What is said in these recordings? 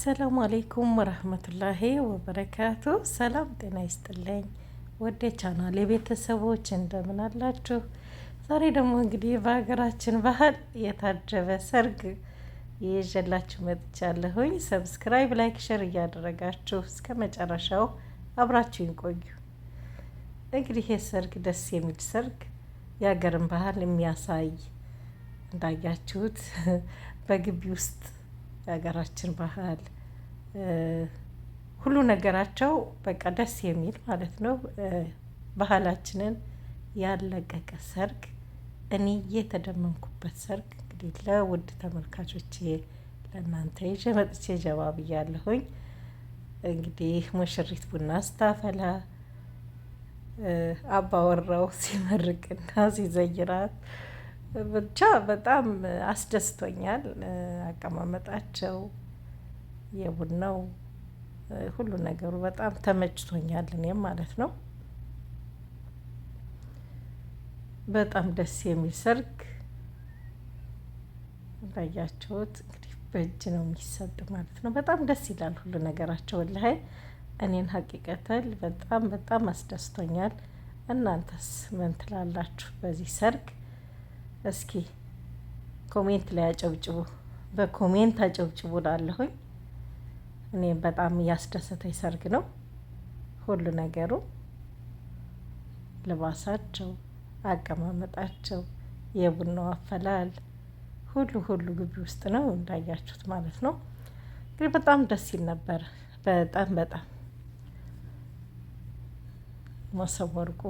አሰላሙ አሌይኩም ወረህመቱላሂ ወበረካቱ። ሰላም ጤና ይስጥልኝ ወደ ቻናል የቤተሰቦች እንደምን አላችሁ? ዛሬ ደግሞ እንግዲህ በሀገራችን ባህል የታጀበ ሰርግ ይዤላችሁ መጥቻለሁኝ። ሰብስክራይብ፣ ላይክ፣ ሸር እያደረጋችሁ እስከ መጨረሻው አብራችሁን ቆዩ። እንግዲህ ይህ ሰርግ ደስ የሚል ሰርግ የሀገርን ባህል የሚያሳይ እንዳያችሁት በግቢ ውስጥ የሀገራችን ባህል ሁሉ ነገራቸው በቃ ደስ የሚል ማለት ነው። ባህላችንን ያለቀቀ ሰርግ እኔ የተደመምኩበት ሰርግ እንግዲህ ለውድ ተመልካቾቼ ለእናንተ ይዤ መጥቼ ጀባ ብያለሁኝ። እንግዲህ ሙሽሪት ቡና ስታፈላ አባወራው ሲመርቅና ሲዘይራት ብቻ በጣም አስደስቶኛል። አቀማመጣቸው፣ የቡናው ሁሉ ነገሩ በጣም ተመችቶኛል እኔም ማለት ነው። በጣም ደስ የሚል ሰርግ እንዳያችሁት እንግዲህ በእጅ ነው የሚሰጥ ማለት ነው። በጣም ደስ ይላል ሁሉ ነገራቸው። ወላሂ እኔን ሀቂቀተል በጣም በጣም አስደስቶኛል። እናንተስ ምን ትላላችሁ በዚህ ሰርግ? እስኪ ኮሜንት ላይ አጨብጭቡ፣ በኮሜንት አጨብጭቡ ላለሁኝ። እኔ በጣም ያስደሰተኝ ሰርግ ነው። ሁሉ ነገሩ፣ ልባሳቸው፣ አቀማመጣቸው፣ የቡናው አፈላል ሁሉ ግቢ ውስጥ ነው እንዳያችሁት ማለት ነው። እንግዲህ በጣም ደስ ይል ነበር። በጣም መሶበ ወርቁ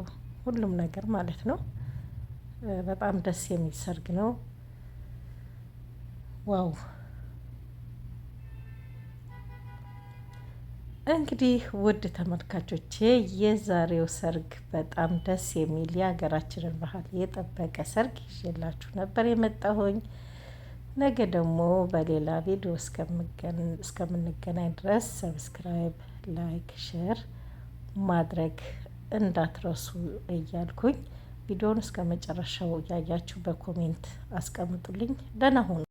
ሁሉም ነገር ማለት ነው። በጣም ደስ የሚል ሰርግ ነው። ዋው! እንግዲህ ውድ ተመልካቾቼ የዛሬው ሰርግ በጣም ደስ የሚል የሀገራችንን ባህል የጠበቀ ሰርግ ይዤላችሁ ነበር የመጣሁኝ። ነገ ደግሞ በሌላ ቪዲዮ እስከምንገናኝ ድረስ ሰብስክራይብ፣ ላይክ፣ ሼር ማድረግ እንዳትረሱ እያልኩኝ ቪዲዮውን እስከ መጨረሻው እያያችሁ በኮሜንት አስቀምጡልኝ። ደህና ሁኑ።